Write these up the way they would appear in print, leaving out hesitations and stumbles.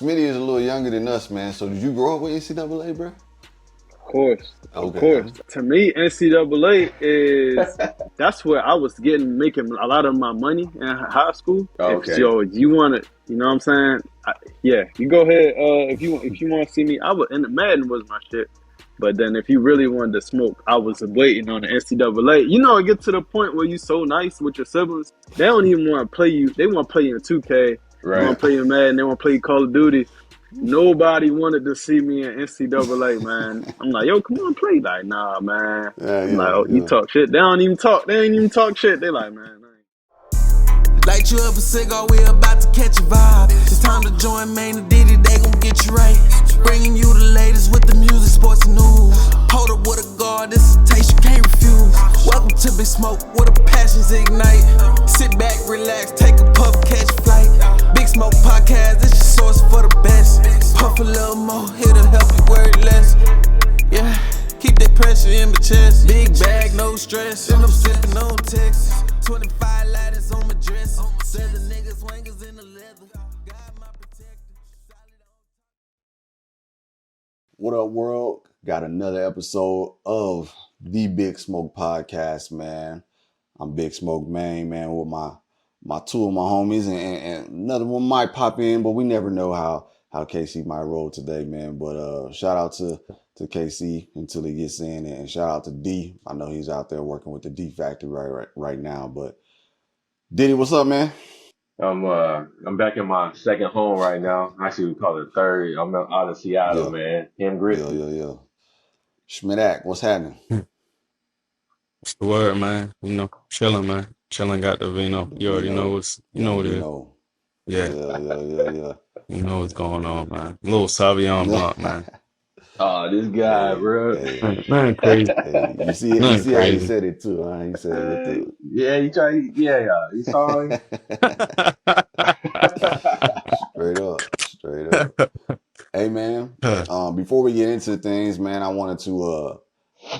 Smitty is a little younger than us, man. So did you grow up with NCAA, bro? Of Okay. course. To me, NCAA is that's where I was making a lot of my money in high school. If Okay. so, you want to, you know what I'm saying? Yeah, you go ahead. If you want to see me, I would. And the Madden was my shit. But then if you really wanted to smoke, I was waiting on the NCAA. You know, it get to the point where you so nice with your siblings, they don't even want to play you. They want to play you in 2K. They want Right. to play you in Madden. They want to play you Call of Duty. Nobody wanted to see me in NCAA, man. I'm like, yo, come on, play. Like, nah, man. Yeah, I'm like, yeah, oh, you yeah. talk shit. They don't even talk. They ain't even talk shit. They like, man. Light you up a cigar, we about to catch a vibe. It's time to join Main and Diddy, they gon' get you right. Bringing you the latest with the music, sports, and news. Hold up with a guard, this is a taste you can't refuse. Welcome to Big Smoke, where the passions ignite. Sit back, relax, take a puff, catch a flight. Big Smoke Podcast, this your source for the best. Puff a little more, it'll help you worry less. Yeah, keep that pressure in my chest. Big bag, no stress, and I'm sipping on Texas. 25 lighters on my dress. Said the niggas wangers in the leather. Got my protector. What up, world? Got another episode of the Big Smoke Podcast, man. I'm Big Smoke Main, man, with my two of my homies, and another one might pop in, but we never know how KC might roll today, man. But shout out to KC until he gets in, and shout out to D. I know he's out there working with the D Factory right now. But Diddy, what's up, man? I'm back in my second home right now. Actually, we call it third. I'm out of Seattle, Yeah, man. Him yeah, Griffey. yeah, yeah. Schmidak, what's happening? What's the word, man? Chilling, man. Chilling, got the vino. The You already know Vino, you know young what it is. Vino. Yeah, Yeah. you know what's going on, man. Little Savion Yeah. Blanc, man. Oh, this guy, Hey, bro. hey, Nothing crazy. hey, you see it, you Nothing see how he crazy. said it too, huh? He said it with the Yeah, you try. Yeah. You saw him. straight up. Hey man, before we get into things, man, I wanted to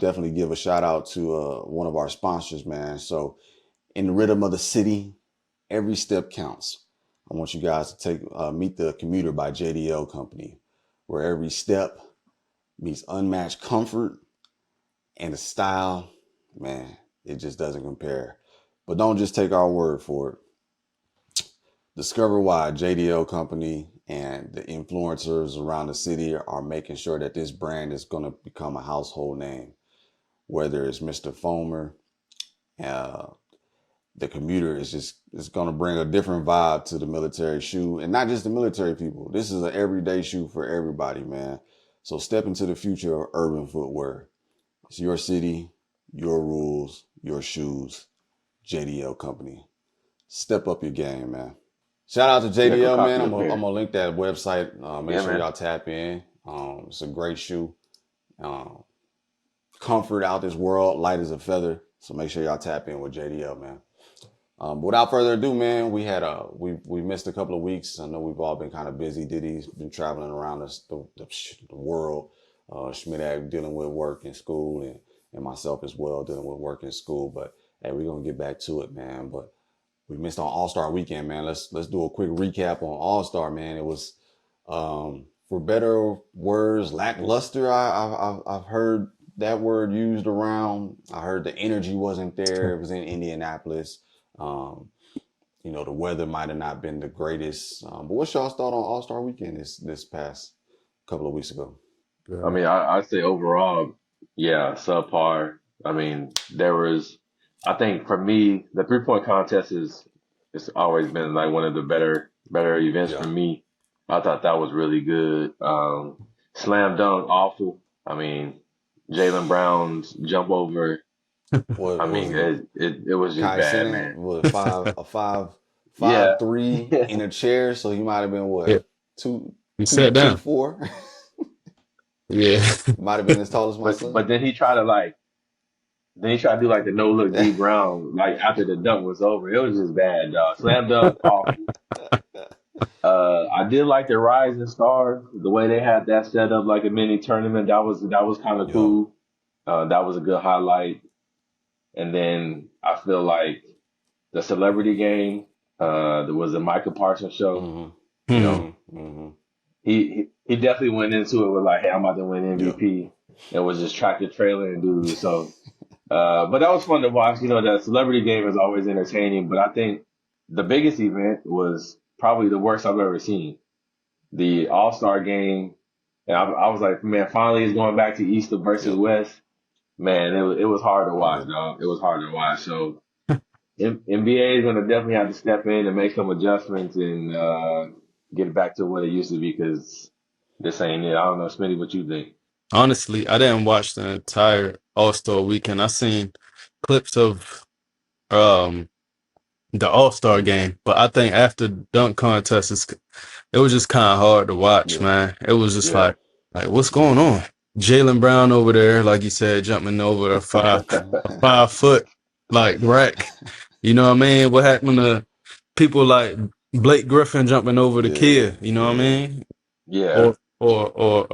definitely give a shout out to one of our sponsors, man. So in the rhythm of the city, every step counts. I want you guys to meet the commuter by JDL Company, where every step meets unmatched comfort and the style, man, it just doesn't compare. But don't just take our word for it. Discover why JDL Company and the influencers around the city are making sure that this brand is going to become a household name. Whether it's Mr. Foamer, uh, the commuter is going to bring a different vibe to the military shoe, and not just the military people. This is an everyday shoe for everybody, man. So step into the future of urban footwear. It's your city, your rules, your shoes. JDL Company. Step up your game, man. Shout out to Make a JDL, man. copy I'm of gonna here. link that website. Make Yeah, sure man. y'all tap in. It's a great shoe. Um, Comfort out this world, light as a feather. So make sure y'all tap in with JDL, man. Without further ado, man, we missed a couple of weeks. I know we've all been kind of busy. Diddy's been traveling around the world. Schmidt dealing with work and school, and myself as well dealing with work and school. But hey, we're gonna get back to it, man. But we missed on All-Star Weekend, man. Let's do a quick recap on All-Star, man. It was, for better words, lackluster. I've heard that word used around. I heard the energy wasn't there. It was in Indianapolis. Um, the weather might have not been the greatest. But what's y'all's thought on All-Star Weekend this past couple of weeks ago? I Yeah. mean, I'd say overall, yeah, subpar. I mean, there was. I think for me, the 3-point contest is it's always been like one of the better events for Yeah. me. I thought that was really good. Slam dunk, awful. I mean, Jalen Brown's jump over. What I was mean, it? it was just Kai bad, Cenat man. was five Yeah. three in a chair, so he might have been Yeah. what two You two sat two down. four. Yeah. Might have been as tall as my But son. then he tried to do like the no look D Brown like after the dunk was over. It was just bad, dog. Slam dunk, awful. I did like the Rising Stars, the way they had that set up like a mini tournament. That was kind of Yeah. cool. That was a good highlight. And then I feel like the celebrity game, there was a Michael Parsons show. Mm-hmm. You Hmm. know, Mm-hmm. Mm-hmm. he definitely went into it with like, hey, I'm about to win Yeah. MVP, and was just tractor trailing dude. So, but that was fun to watch. You know, the celebrity game is always entertaining, but I think the biggest event was probably the worst I've ever seen. The All-Star game. And I was like, man, finally it's going back to East versus Yep. West. Man, it was hard to watch, Yeah. dog. It was hard to watch. So NBA is going to definitely have to step in and make some adjustments and get it back to what it used to be because this ain't it. I don't know, Smitty, what you think? Honestly, I didn't watch the entire All-Star weekend. I seen clips of um the All-Star Mm. game, but I think after the dunk contest, it was just kind of hard to watch, Yeah. man. It was just Yeah. like what's going on? Jalen Brown over there, like you said, jumping over a 5 foot like rack. You know what I mean? What happened to people like Blake Griffin jumping over the Yeah. kid? You know what I Yeah. mean? Yeah. Or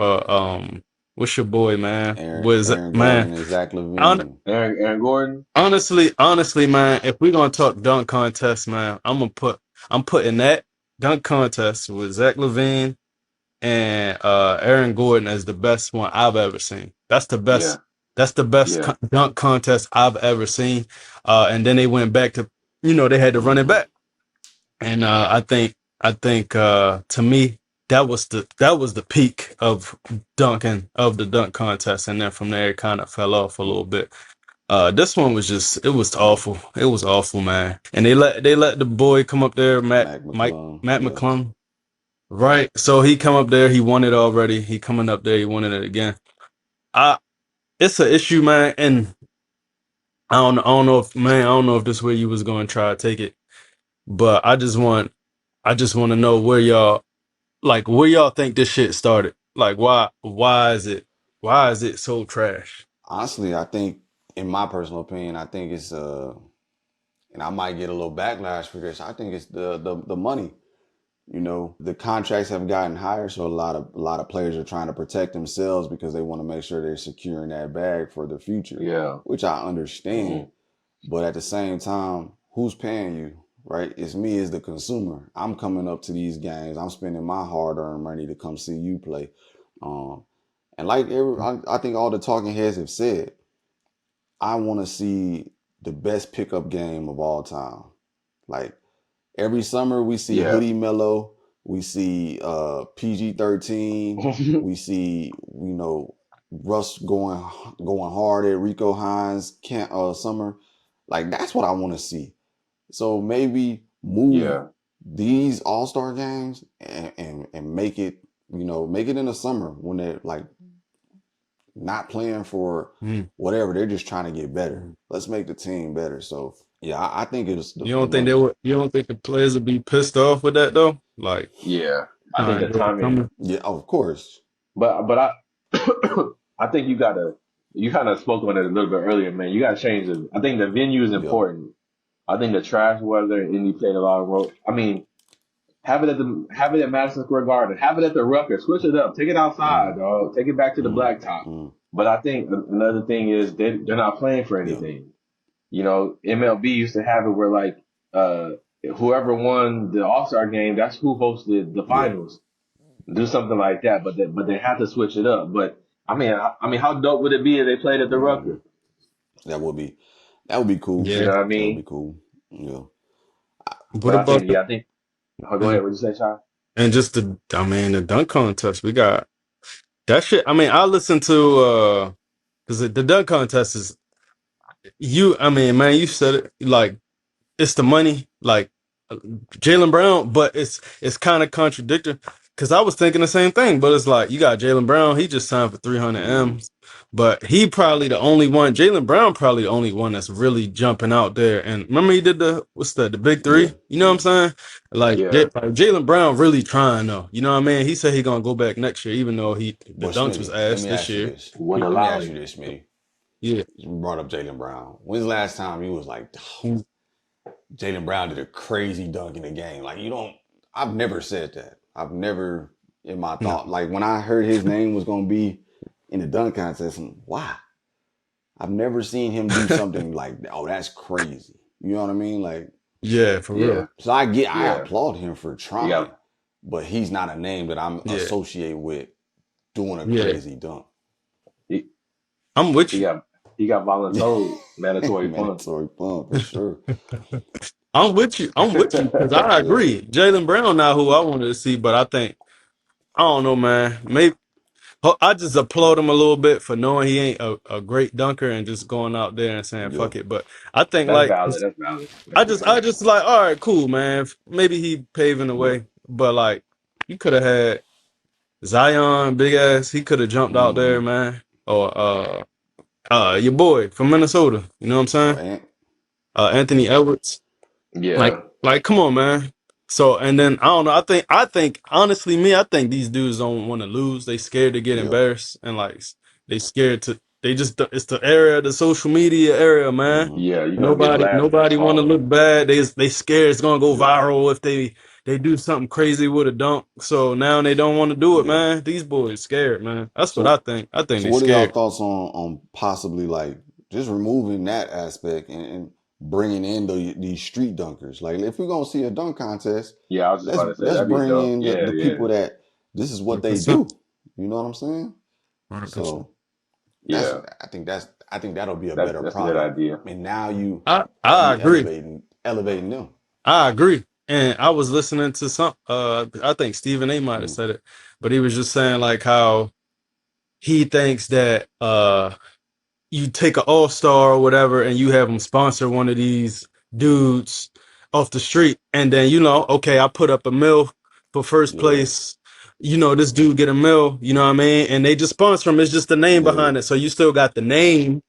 what's your boy, man? Was Aaron man? Gordon and Zach Hon- Levine. Aaron Gordon? honestly, man, if we're gonna talk dunk contest, man, I'm putting that dunk contest with Zach Levine and Aaron Gordon as the best one I've ever seen. That's the best. Yeah. That's the best Yeah. dunk contest I've ever seen. And then they went back to, they had to run it Mm-hmm. back. And I think to me that was the peak of the dunk contest, and then from there it kind of fell off a little bit. This one was it was Yeah. awful. It was awful, man. And they let the boy come up there, Mac McClung. Matt Yeah. McClung. Right. So he come up there, he won it already. He coming up there, he wanted it again. I It's an issue, man, and I don't know if this way you was going to try to take it, but I just want to know where y'all think this shit started. Like why is it so trash? Honestly, I think, in my personal opinion, I think it's and I might get a little backlash for this. I think it's the money. The contracts have gotten higher, so a lot of players are trying to protect themselves because they want to make sure they're securing that bag for the future, Yeah. which I understand. Hmm. But at the same time, who's paying you, right? It's me as the consumer. I'm coming up to these games. I'm spending my hard-earned money to come see you play. Um, and like I think all the talking heads have said, I want to see the best pickup game of all time. Like, every summer we see Yeah. Hoodie Mello, we see PG-13, we see Russ going hard at Rico Hines summer. Like, that's what I want to see. So maybe move Yeah. these All-Star games and make it in the summer when they're like not playing for Mm. whatever. They're just trying to get better. Let's make the team better. So yeah, I think it's the money. You don't think the players would be pissed off with that though? Like, Yeah. I think trying the to do it timing, coming. Yeah, of course. but I I think you kind of spoke on it a little bit earlier, man. You gotta change it. I think the venue is Yeah. important. I think the trash weather in Indy played a lot of role. I mean, have it at Madison Square Garden, have it at the Rucker, switch it up, take it outside, Mm, dog, take it back to the mm, blacktop. mm. But I think another thing is they're not playing for Yeah. anything. MLB used to have it where like whoever won the All Star game, that's who hosted the Yeah. finals. Do something like that, but they have to switch it up. But I mean, how dope would it be if they played at the Mm. Rucker? That would be cool. You Yeah. know what I That would be mean? cool. Yeah. What But I about think, yeah, I think. Oh, go ahead. What you say, Sean? and just the dunk contest? We got that shit. I mean, I listen to because the dunk contest is I mean, man, you said it like it's the money, like Jalen Brown, but it's kind of contradictory because I was thinking the same thing, but it's like you got Jalen Brown, he just signed for 300 Mm. M's, but he probably the only one. Jalen Brown probably the only one that's really jumping out there. And remember, he did the big Yeah. three. You know what I'm saying? Yeah. Like Jalen Brown really trying though. You know what I mean? He said he gonna go back next year, even though the But dunks was Smitty, let ass me this ask you year. this. Won the Let me ask you lottery. this, Smitty. Yeah. You brought up Jalen Brown. When's the last time you was like, oh, Jalen Brown did a crazy dunk in the game? Like, I've never said that. I've never in my No. thought, like when I heard his name was gonna be in the dunk contest, why? I've never seen him do something like, oh, that's crazy. You know what I mean? Like, Yeah, for Yeah. real. so I Yeah. applaud him for You trying. got but he's not a name that I'm Yeah, associate with doing a yeah. crazy dunk. He, I'm with he you. got voluntold mandatory fun. Mandatory fun for sure. I'm with you. I'm with you because I Yeah, agree. Jalen Brown not who I wanted to see, but I think I don't know, man. Maybe I just applaud him a little bit for knowing he ain't a great dunker and just going out there and saying yeah, fuck it. But I think That's like valid. That's valid. I just like all right, cool, man. Maybe he paving the But way, but like you could have had Zion, big ass. He could have jumped out hmm there, man. Or your boy from Minnesota. You know what I'm oh, saying? and Anthony Edwards. yeah, Like, come on, man. So, and then I don't know. I think, honestly, I think these dudes don't want to lose. They scared to get yeah, embarrassed, and like, they scared to. They just, it's the area, the social media area, man. hmm yeah, you're gonna get blasted Nobody want to hard. look bad. They scared it's gonna go yeah, viral if they do something crazy with a dunk. So now they don't want to do it, yeah. man. These boys scared, man. That's what I So, think. I think so they what are y'all scared. thoughts on possibly like just removing that aspect and bringing in these street dunkers? Like, if we're gonna see a dunk contest, Yeah, I was just about to say let's that'd be bring dope. in Yeah, the yeah, people that this is what they 100%. do. You know what I'm saying? 100%. So yeah. I think that'll be a That's better that's a good product. idea. And now I you agree. elevating them. I agree. And I was listening to some I think Stephen A might have Mm, said it, but he was just saying like how he thinks that you take an all-star or whatever and you have them sponsor one of these dudes off the street and then okay, I put up a mill for first yeah, place. This dude get a mill, you know what I mean? And they just sponsor him. It's just the name yeah, behind it. So you still got the name,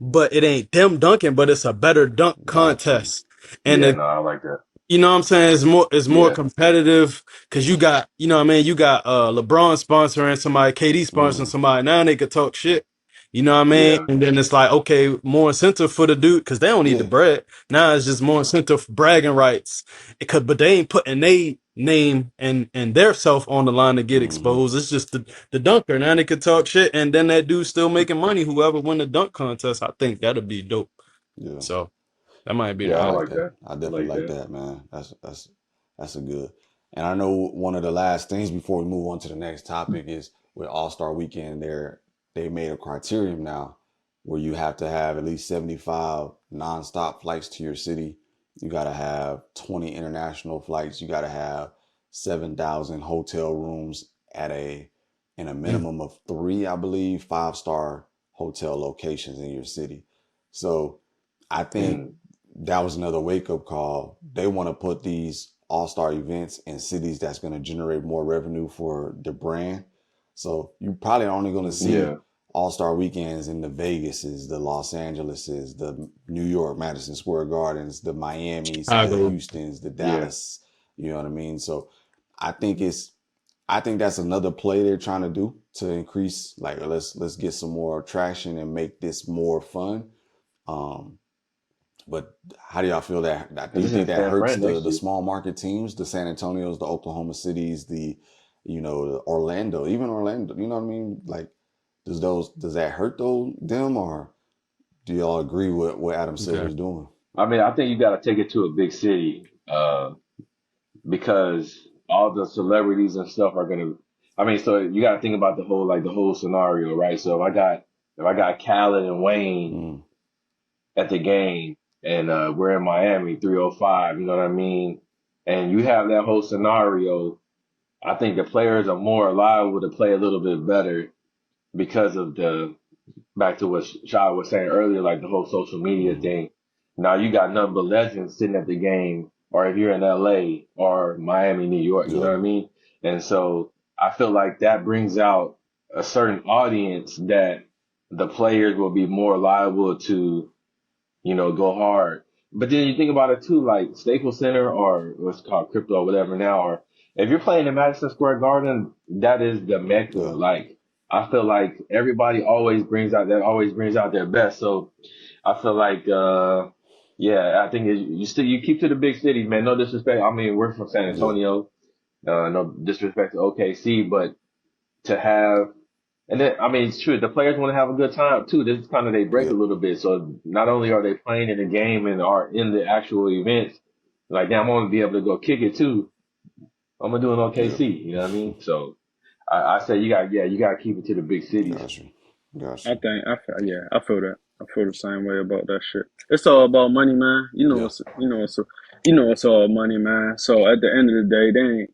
but it ain't them dunking, but it's a better dunk got you. contest. And Yeah, the no, I like that. you know what I'm saying? It's more Yeah, competitive because you got, what I mean, you got LeBron sponsoring somebody, KD sponsoring Mm, somebody. Now they could talk shit. You know what I mean? yeah, And then it's like, okay, more incentive for the dude because they don't need the yeah, bread. Now it's just more incentive for bragging rights. But they ain't putting their name and their self on the line to get hmm exposed. It's just the dunker. Now they could talk shit and then that dude's still making money. Whoever win the dunk contest, I think that'd be dope. yeah. So that might be Yeah, the yeah. I I like like outcome. that. that. I I definitely like like that. that, man. That's a good. And I know one of the last things before we move on to the next topic is with All Star Weekend. They made a criterion now where you have to have at least 75 nonstop flights to your city. You got to have 20 international flights. You got to have 7,000 hotel rooms at a in a Mm. minimum of three, I believe, 5-star hotel locations in your city. So I think Mm, that was another wake up call. They want to put these all star events in cities that's going to generate more revenue for the brand. So you probably only going to see yeah, all star weekends in the Vegases, the Los Angeleses, the New York Madison Square Gardens, the Miamis, the Chicago. Houstons, the yeah. Dallas. You know what I mean? So I think it's I think that's another play they're trying to do to increase like let's get some more traction and make this more fun. Um, but how do y'all feel that? Do Because you it's in think that San hurts Fran the next the year. small market teams, the San Antonios, the Oklahoma cities, the Orlando, even Orlando? You know what I mean? Like, does that hurt them, or do y'all agree with what Adam Okay. Silver's doing? I mean, I think you got to take it to a big city, because all the celebrities and stuff are gonna. I mean, so you got to think about the whole scenario, right? So if I got Khaled and Wayne Mm, at the game, and we're in Miami, 305. You know what I mean? And you have that whole scenario. I think the players are more liable to play a little bit better because of the back to what Shah was saying earlier, like the whole social media mm, thing. Now you got nothing but legends sitting at the game, or if you're in LA or Miami, New York, you know yep, what I mean? And so I feel like that brings out a certain audience that the players will be more liable to, go hard. But then you think about it too, like Staples Center or what's called crypto or whatever now, or if you're playing in Madison Square Garden, that is the mecca. yeah, Like I feel like everybody always brings out their best. So I feel like, yeah, I think you keep to the big cities, man. No disrespect. I mean, we're from San yeah, Antonio. No disrespect to OKC, but to have and then, I mean, it's true. The players want to have a good time too. This is kind of they break a yep, little bit. So not only are they playing in the game and are in the actual events, like, damn, I want to be able to go kick it too. I'm gonna do an Yeah. OKC. You know what I mean? So I say you gotta keep it to the big cities. Got you. Got I you. think I feel yeah, I feel that. I feel the same way about that shit. It's all about money, man. Yeah. It's all money, man. So at the end of the day,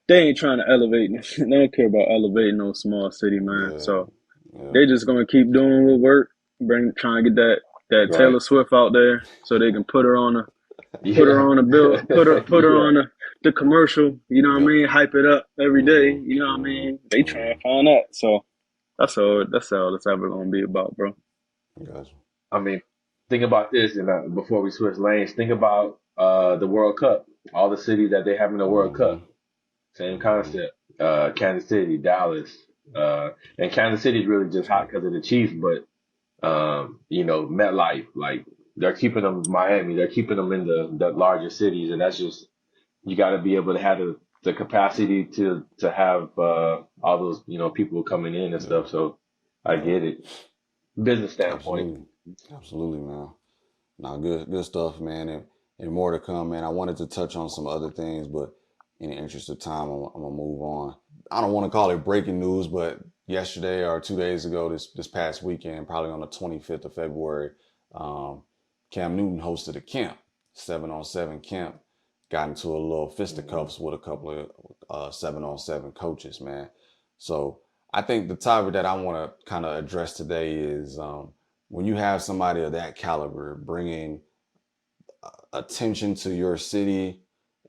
they ain't trying to elevate. They don't care about elevating no small city, man. Yeah. So Yeah. they just gonna keep doing what work, trying to get that Right. Taylor Swift out there, so they can put her Yeah. on a bill, put her Yeah. on the commercial. You know what I Yep. mean? Hype it up every day. Mm-hmm. You know what I Mm-hmm. mean? They trying Mm-hmm. to find that. So that's all it's ever gonna be about, bro. Got you. I mean, think about this, and before we switch lanes, think about the World Cup. All the cities that they have in the World Mm-hmm. Cup, same Mm-hmm. concept. Kansas City, Dallas, and Kansas City is really just hot because of the Chiefs, but MetLife, like they're keeping them Miami, they're keeping them in the larger cities, and that's just you got to be able to have the capacity to have all those people coming in and Yeah. stuff. So I Yeah. get it, business standpoint. Absolutely. Absolutely, man. Now, good stuff, man, and more to come, man. I wanted to touch on some other things, but in the interest of time, I'm gonna move on. I don't want to call it breaking news, but yesterday or 2 days ago, this past weekend, probably on the 25th of February, um, Cam Newton hosted a camp, 7-on-7 camp. Got into a little fisticuffs with a couple of 7-on-7 coaches, man. So I think the topic that I want to kind of address today is when you have somebody of that caliber bringing attention to your city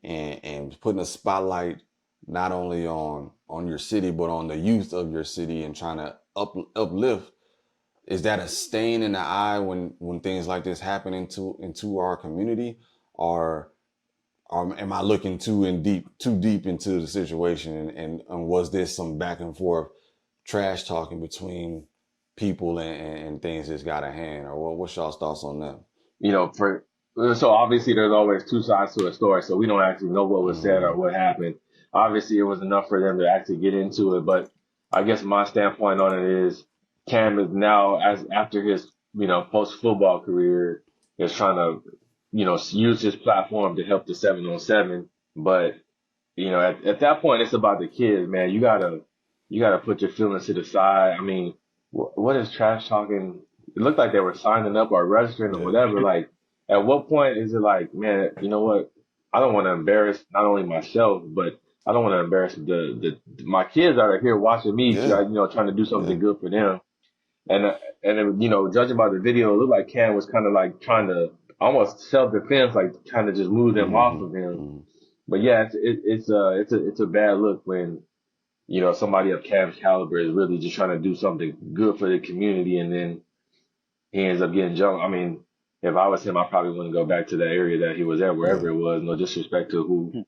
and putting a spotlight not only on your city but on the youth of your city and trying to uplift, is that a stain in the eye when things like this happen into our community, or am I looking too deep into the situation, and was this some back and forth trash talking between people and things just got a hand, or what's y'all's thoughts on that? For so obviously there's always two sides to a story, so we don't actually know what was said or Mm-hmm. what happened. Obviously, it was enough for them to actually get into it, but I guess my standpoint on it is Cam is now, as after his post football career, is trying to use his platform to help the 7-on-7, but at that point, it's about the kids, man. You gotta put your feelings to the side. I mean, what is trash talking? It looked like they were signing up or registering or Yeah. whatever. Like, at what point is it like, man, you know what? I don't want to embarrass not only myself, but I don't want to embarrass the my kids that are here watching me, Yeah. trying to do Yeah. something good for them. And judging by the video, it looked like Cam was kind of like trying to almost self defense, like trying to just move them off Mm-hmm. of him. Mm-hmm. But yeah, it's a bad look when somebody of Cam's caliber is really just trying to do something good for the community, and then he ends up getting jumped. I mean, if I was him, I probably wouldn't go back to that area that he was at, Yeah. wherever it was. No disrespect to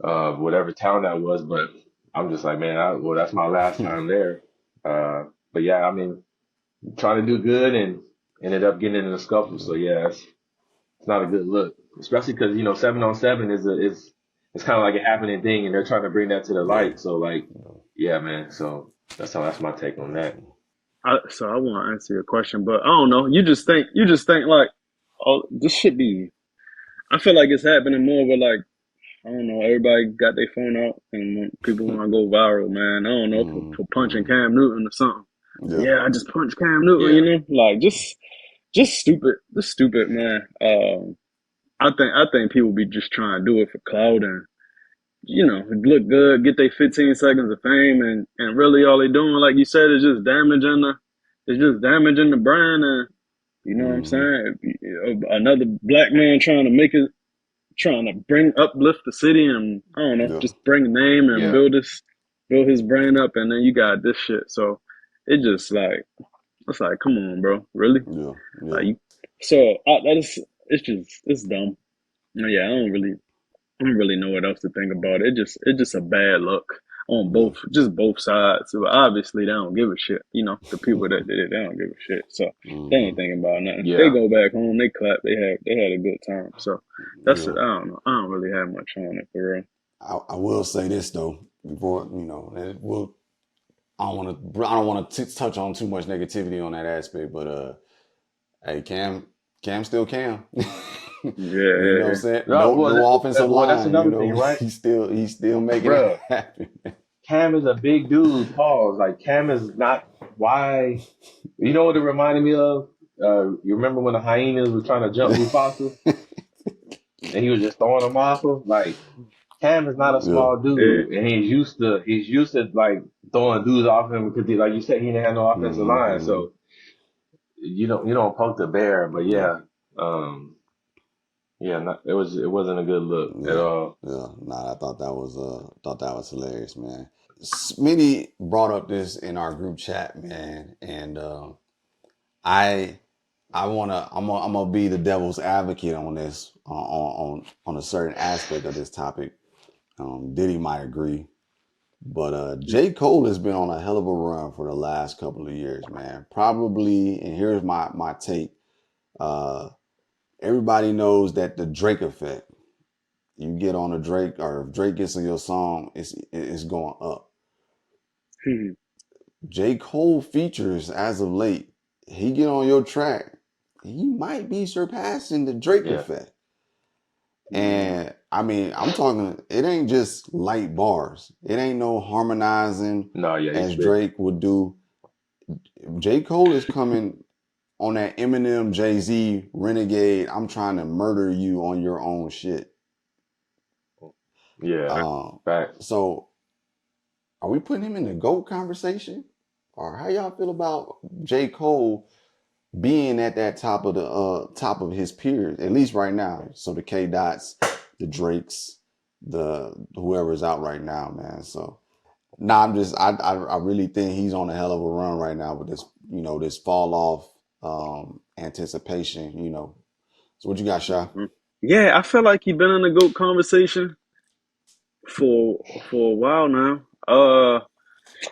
whatever town that was, but I'm just like, man, well, that's my last time there. Uh, but yeah, I mean, trying to do good and ended up getting in a scuffle. So Yeah. yeah, it's not a good look, especially because 7-on-7 is it's kind of like a happening thing, and they're trying to bring that to the Yeah. light. So like, yeah, man. So that's my take on that. So I want to answer your question, but I don't know. You just think like, oh, this should be. I feel like it's happening more with like, I don't know. Everybody got their phone out and people want to go viral, man. I don't know, Mm-hmm. for punching Mm-hmm. Cam Newton or something. Yeah. Yeah, I just punched Cam Newton, Yeah, like just stupid, man. I think people be just trying to do it for clout and look good, get their 15 seconds of fame, and really all they doing, like you said, is just damaging the brand, and you know what I'm Mm-hmm. saying. Another black man trying to uplift the city, and I don't know, Yeah. just bring a name and yeah, build his brand up, and then you got this shit. So it just like it's like, come on, bro, really? Yeah. Like Yeah. so that is it's dumb. Yeah, I don't really know what else to think about it. It's just a bad look on Yeah. both sides. So obviously they don't give a shit. The people that did it, they don't give a shit. So they ain't Mm-hmm. thinking about nothing. They yeah. go back home, they clap, they had a good time. So that's it. Yeah. I don't know. I don't really have much on it for real. I will say this though, before I don't want to touch on too much negativity on that aspect, but hey, Cam still Cam. You know what I'm Yeah, saying? No, No offensive well, that's line. You another thing, know, right, he's still making it bro? happen. Cam is a big dude. Pause. Like Cam is not. Why? You know what it reminded me of? You remember when the hyenas was trying to jump Mufasa and he was just throwing them off of? Like Cam is not a Yeah. small yeah. dude, and he's used to like throwing dudes off him because, like you said, he didn't have no offensive line. Mm-hmm. So you don't poke the bear, but Yeah. um, it wasn't a good look at Yeah. all. Yeah. Nah, I thought that was hilarious, man. Smitty brought up this in our group chat, man, and I I'm gonna be the devil's advocate on this on a certain aspect of this topic. Diddy might agree, but J. Cole has been on a hell of a run for the last couple of years, man. Probably, and here's my take. Uh, Everybody knows that the Drake effect. You get on a Drake, or if Drake gets on your song, it's going up. J. Cole features as of late. He get on your track, he might be surpassing the Drake Yeah. effect. And I mean, I'm talking, it ain't just light bars. It ain't no harmonizing No, yeah, he's as spit. Drake would do. J. Cole is coming on that Eminem, Jay-Z, Renegade, I'm trying to murder you on your own shit. Yeah. Facts. So are we putting him in the GOAT conversation? Or how y'all feel about J. Cole being at that top of his peers, at least right now? So the K Dots, the Drakes, the whoever's out right now, man. So I really think he's on a hell of a run right now with this, this fall off anticipation, So what you got, Sha? Yeah, I feel like he been in the GOAT conversation for a while now.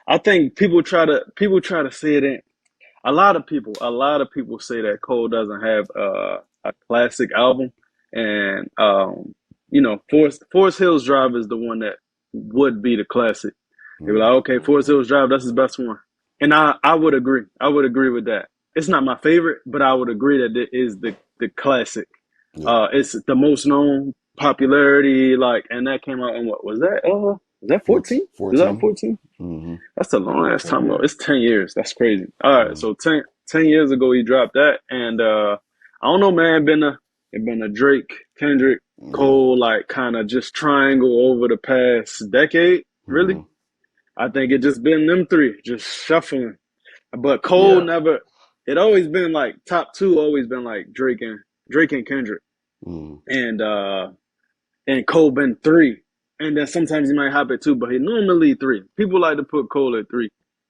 I think people try to say it in a lot of people say that Cole doesn't have a classic album, and Forest Hills Drive is the one that would be the classic. They were like, okay, Forest Hills Drive, that's his best one, and I would agree. I would agree with that. It's not my favorite, but I would agree that it is the classic. Yeah. It's the most known popularity, like, and that came out in what was that? Was that 14? Is that 14. 14? Mm-hmm. That's a long ass time ago. Yeah. It's 10 years. That's crazy. All right, so 10 years ago he dropped that, and I don't know, man. It been a Drake, Kendrick, Yeah. Cole, like kind of just triangle over the past decade. Mm-hmm. Really, I think it just been them three just shuffling. But Cole Yeah. never. It always been like top two. Always been like Drake and Kendrick, Mm-hmm. and Cole been three. And then sometimes he might hop at two, but he normally three. People like to put Cole at three.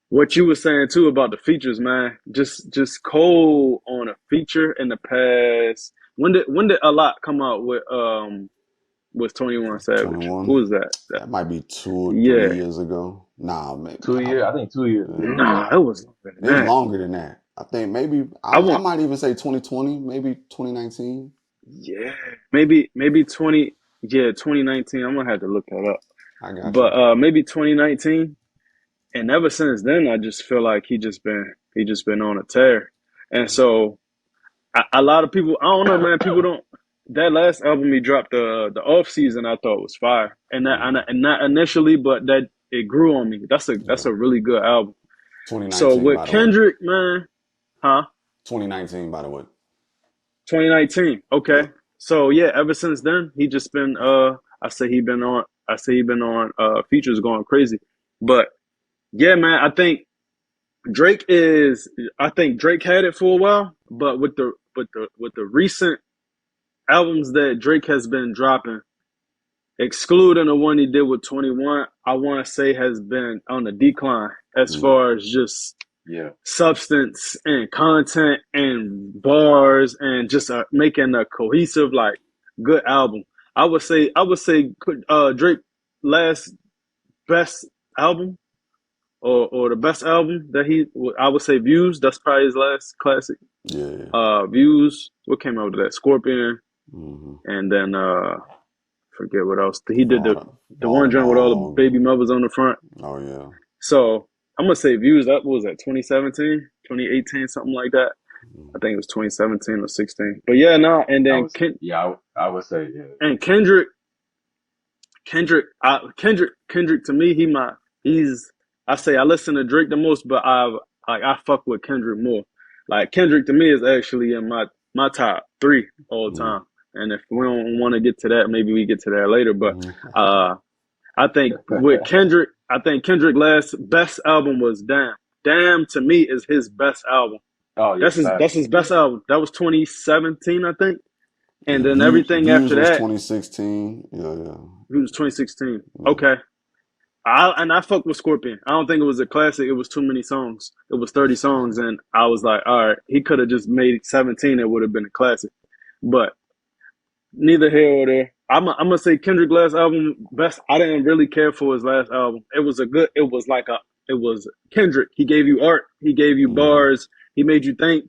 What you were saying too about the features, man. Just Cole on a feature in the past. When did a lot come out with 21 Savage? Who 21. was that? That might be 2 or 3 Yeah. years ago. Nah, maybe 2 years. I think 2 years. Nah, it was longer than it was that. longer than that. I think maybe I I want might even say 2020, maybe 2019. yeah. Maybe 2019. I'm gonna have to look that up. I got you. But maybe 2019. And ever since then I just feel like he just been on a tear. And so a lot of people, I don't know, man. People don't. That last album he dropped, the off season, I thought was fire, and that Mm-hmm. and not initially, but that it grew on me. That's Yeah. a really good album. So 2019, with by the way. Kendrick, man, huh? 2019, by the way. 2019. Yeah. Okay. So yeah, ever since then, he just been I say he been on features going crazy. But yeah, man, Drake is I think Drake had it for a while, but with the recent albums that Drake has been dropping, excluding the one he did with 21, I want to say has been on the decline as Mm. far as just Yeah. substance and content and bars and just making a cohesive, like, good album. I would say Drake last best album, or the best album that I would say Views. That's probably his last classic. Yeah. Views. What came out of that? Scorpion, Mm-hmm. and then forget what else. He did Fall, the Fall one the joint with all the Ball. baby mothers on the front. Oh, yeah. So I'm gonna say Views. That was at 2017, 2018, something like that. I think it was 2017 or 16. But yeah, no, and I then was, yeah, I would say, yeah. and Kendrick to me, he's I say I listen to Drake the most, but I fuck with Kendrick more. Like Kendrick to me is actually in my top three all Mm-hmm. time. And if we don't want to get to that, maybe we get to that later. But uh, I think with Kendrick, I think Kendrick last best album was Damn. Damn to me is his best album. Oh yeah, That's his classic. best album. That was 2017, I think. And Yeah, then views everything views after was that, 2016. Yeah, yeah, it was 2016. yeah. Okay. I fucked with Scorpion. I don't think it was a classic. It was too many songs. It was 30 songs, and I was like, all right, he could have just made 17. It would have been a classic. But neither here or there. I'm gonna say Kendrick last album best. I didn't really care for his last album. It was a good. It was like a. It was Kendrick. He gave you art. He gave you Mm-hmm. bars. He made you think.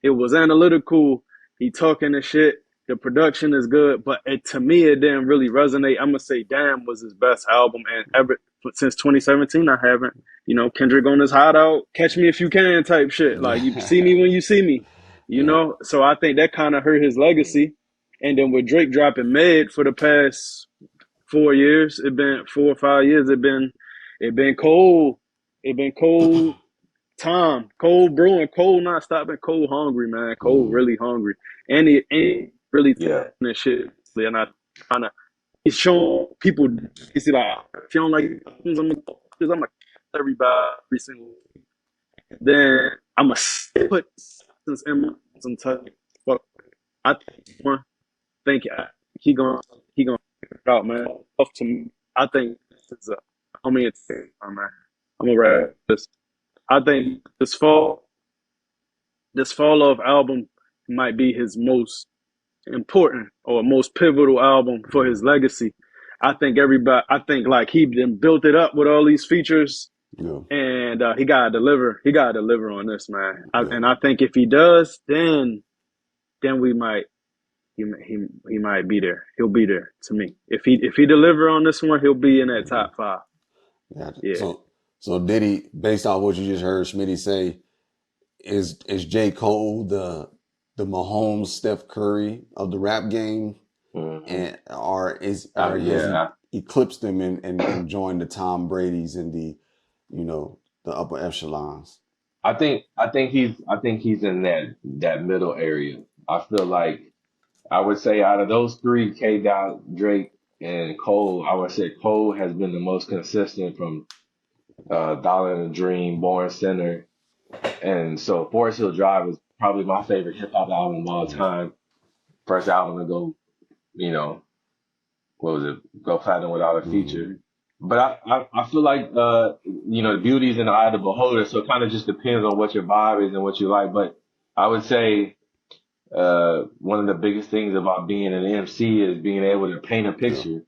It was analytical. He talking and shit. The production is good, but to me, it didn't really resonate. I'm gonna say "Damn" was his best album, and ever since 2017, I haven't. Kendrick on his hideout, catch me if you can type shit. Like you see me when you see me. Yeah, So I think that kind of hurt his legacy. And then with Drake dropping Med for the past 4 years, it been 4 or 5 years. It been cold. It been cold time, cold brewing, cold not stopping, cold hungry, man, cold mm-hmm. really hungry, and he ain't really Yeah, taking that shit. And I kind of he's showing people. You see, like if you don't like, I'm gonna everybody every single. Then I'm gonna put some touch. Fuck, I think he gonna figure it out, man. Up to me, I think it's a. I mean, it's man. I'm gonna wrap this. I think this fall off album might be his most important or most pivotal album for his legacy. I think like he then built it up with all these features, Yeah, and he gotta deliver. He gotta deliver on this, man. yeah, And I think if he does, then we might he might be there. He'll be there to me. If he deliver on this one, he'll be in that mm-hmm. top five. Yeah. Yeah. So did he? Based on what you just heard Smitty say, is J. Cole the Mahomes Steph Curry of the rap game, hmm and or has he yeah. eclipsed them and joined the Tom Brady's and the upper echelons? I think he's in that middle area. I feel like I would say out of those three, K. Dot, Drake, and Cole, I would say Cole has been the most consistent from Dollar and the Dream, Born Center, and so Forest Hill Drive is probably my favorite hip hop album of all time. First album to go, you know, what was it? Go platinum without a Mm-hmm. feature. But I feel like the beauty's in the eye of the beholder, so it kind of just depends on what your vibe is and what you like. But I would say one of the biggest things about being an MC is being able to paint a Yeah, picture.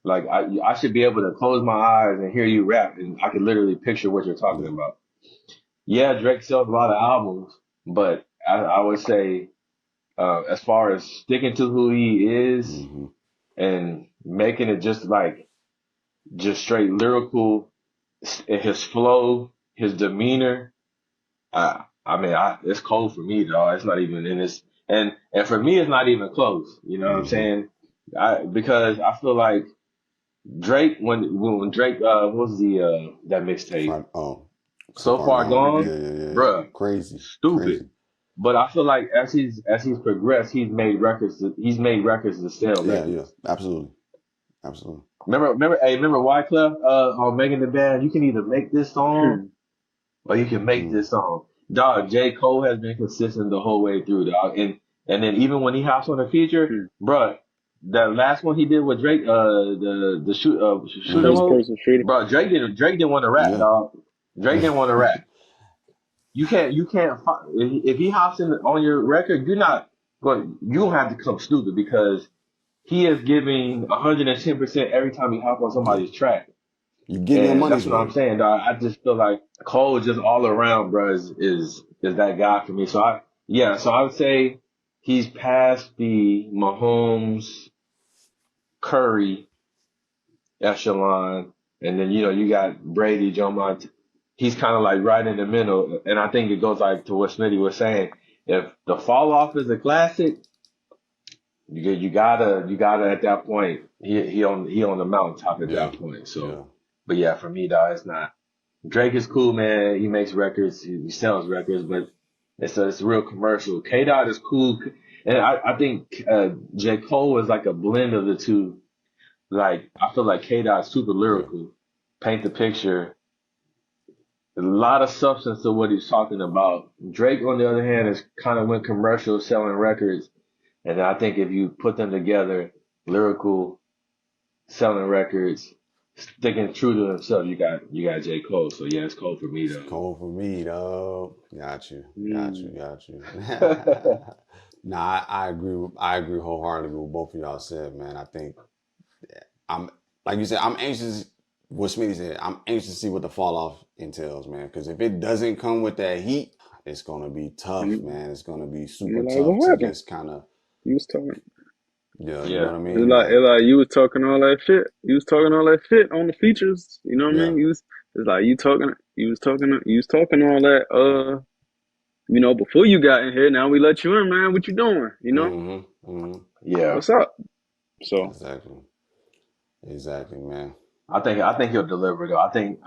Like I should be able to close my eyes and hear you rap, and I can literally picture what you're talking yeah, about. Yeah, Drake sells a lot of albums, but I would say as far as sticking to who he is mm-hmm. and making it just straight lyrical, his flow, his demeanor. It's cold for me, dog. It's not even in this, and for me, it's not even close. You know what I'm Mm-hmm. saying? Because I feel like Drake, when Drake, what was the that mixtape? Oh, so So far Far gone. Gone, Yeah, yeah, yeah, yeah. bruh, Crazy, stupid. crazy. But I feel like as he's progressed, he's made records to sell Yeah, yeah, records. absolutely, absolutely. Remember Wyclef on Megan the Band? You can either make this song or you can make Mm. this song. Dog, J. Cole has been consistent the whole way through, dog. And then even when he hops on a feature, bruh, that last one he did with Drake, the shoot 'em Mm-hmm. First hope, person shooter. bruh, Drake didn't want to rap, Yeah. dog. Drake didn't want to rap. If he hops in on your record, you don't have to come stupid because he is giving 110% every time he hops on Yeah. somebody's track. You getting your And that's money's what I'm worth. saying, dog. I just feel like Cole just all around, bro, is that guy for me. So I would say he's past the Mahomes, Curry echelon, and then you got Brady, Joe Mont. He's kind of like right in the middle, and I think it goes like to what Smitty was saying. if the fall off is a classic, you gotta at that point he on the mountaintop at Yeah, that point. yeah, So, but yeah, for me, dog, it's not. Drake is cool, man. He makes records, he sells records, but it's a real commercial. K Dot is cool, and I think J Cole is like a blend of the two. Like I feel like K Dot's super yeah. lyrical, paint the picture, a lot of substance to what he's talking about. Drake, on the other hand, is kind of went commercial, selling records. And I think if you put them together, lyrical, selling records, sticking true to himself, you got J. Cole. So yeah, it's Cole for me It's though. cold for me, dog. Got you, got you, Mm. got you. Nah, I agree wholeheartedly with both of y'all said, man. I think I'm like you said, I'm anxious. What Smitty said, I'm anxious to see what the fall off entails, man. Because if it doesn't come with that heat, it's gonna be tough, And man. It's gonna be super you're like, tough what to happened? just kind of, You was talking. yeah, you know Yeah, what I It's mean? like, Like, it's like you was talking all that shit. You was talking all that shit on the features. You know what I yeah, mean? It's like you was talking all that. Before you got in here. Now we let you in, man. What you doing? mm-hmm. yeah. What's up? So Exactly, exactly, man. I think he'll deliver though. I think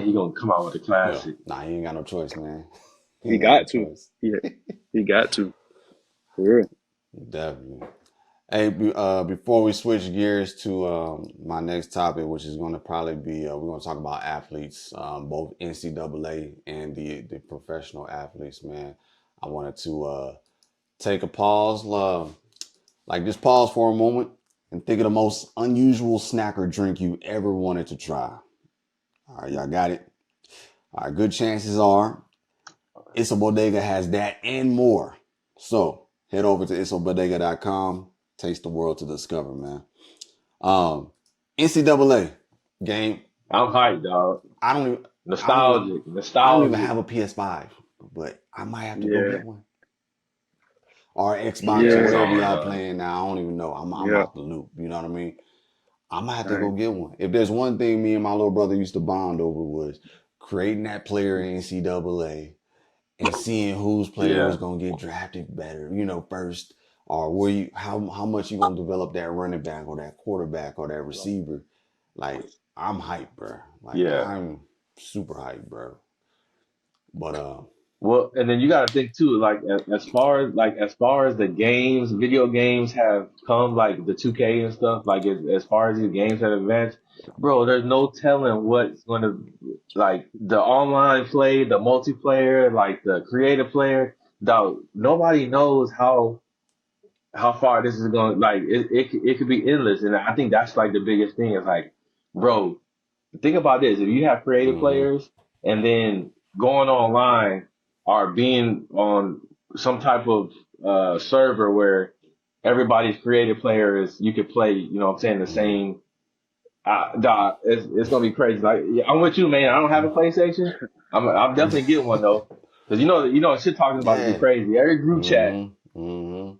he gonna come out with a Yeah, classic. nah, he ain't got no choice, man. He he ain't got no got to. choice. Yeah, he got to. For real. Definitely. Hey, before we switch gears to my next topic, which is going to probably be, we're going to talk about athletes, both NCAA and the professional athletes, man. I wanted to take a pause, like just pause for a moment and think of the most unusual snack or drink you ever wanted to try. All right, y'all got it? All right, good chances are Issa Bodega has that and more. So head over to issobodega.com. Taste the world to discover, man. NCAA game. I'm hyped, dog. I don't even. I don't even. Nostalgic, I don't even nostalgic. have a PS5, but I might have to go Yeah, get one or Xbox Yeah, or yeah, it's whatever on, y'all dog. playing now. I don't even know. I'm yeah. out the loop. You know what I mean? I might have to go Right. get one. If there's one thing me and my little brother used to bond over was creating that player in NCAA and seeing whose player was Yeah, gonna get drafted better, first, or where you how much you gonna develop that running back or that quarterback or that receiver. Like I'm hyped, bro. Like yeah. I'm super hyped, bro. But Well, and then you got to think too, like as far as the games, video games have come, like the 2K and stuff, like as far as these games have advanced, bro, there's no telling what's going to like the online play, the multiplayer, like the creative player. Dog, nobody knows how far this is going. Like it could be endless, and I think that's like the biggest thing is like, bro, think about this. If you have creative mm-hmm, players and then going online or being on some type of server where everybody's creative players, you could play, what I'm saying, the mm-hmm. same. Dog, it's gonna be crazy. Like, yeah, I'm with you, man. I don't have a PlayStation. I'm definitely getting one though, because shit talking about to be Yeah. crazy. Every group chat. Mm-hmm. Mm-hmm.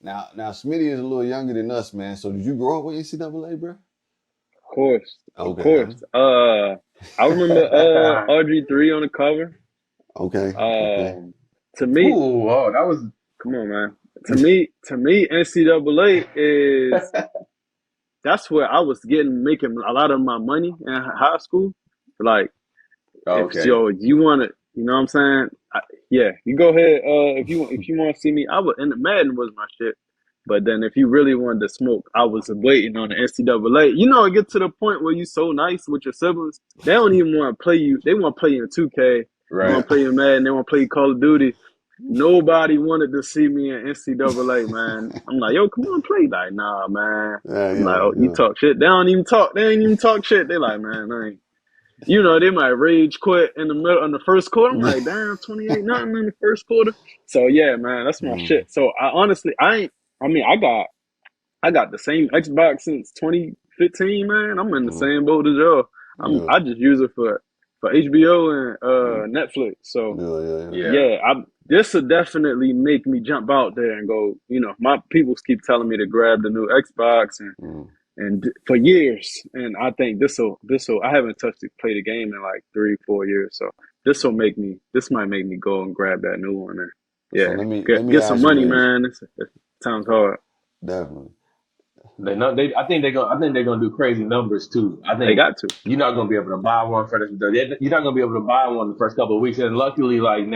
Now Smitty is a little younger than us, man. So did you grow up with NCAA, bro? Of course, of Okay. course. I remember RG3 on the cover. Okay. Okay. Um, to me, Ooh, oh, that was. come on, man. To me, NCAA is that's where I was making a lot of my money in high school. Like, if Okay. you want to, you know what I'm saying? Yeah, you go ahead. If you want to see me, I would. And the Madden was my shit. But then if you really wanted to smoke, I was waiting on the NCAA. It get to the point where you so nice with your siblings, they don't even want to play you. They want to play you in 2K. They Right. want to play you in Madden. They want to play you Call of Duty. Nobody wanted to see me in NCAA, man. I'm like, yo, come on, play. Like, nah, man. Yeah. I'm like, Yeah. oh, you Yeah. talk shit. They don't even talk. They ain't even talk shit. They like, man, I ain't. They might rage quit in the middle in the first quarter. I'm like, damn, 28 nothing in the first quarter. So yeah, man, that's my Mm, shit. So I honestly, I ain't. I mean, I got the same Xbox since 2015, man. I'm in the mm, same boat as y'all. yeah. I just use it for HBO and Netflix. So Yeah. Yeah. Yeah. Yeah. yeah, this will definitely make me jump out there and go. My people keep telling me to grab the new Xbox Mm. and for years. And I think this will. I haven't touched it, played a game in like 3, 4 years. So this might make me go and grab that new one. So Yeah, let me get some ask you money, this. man. It sounds hard. Definitely. They know they. I think they're gonna do crazy numbers too. I They think got to. you're not gonna be able to buy one for you're not gonna be able to buy one the first couple of weeks. And luckily, like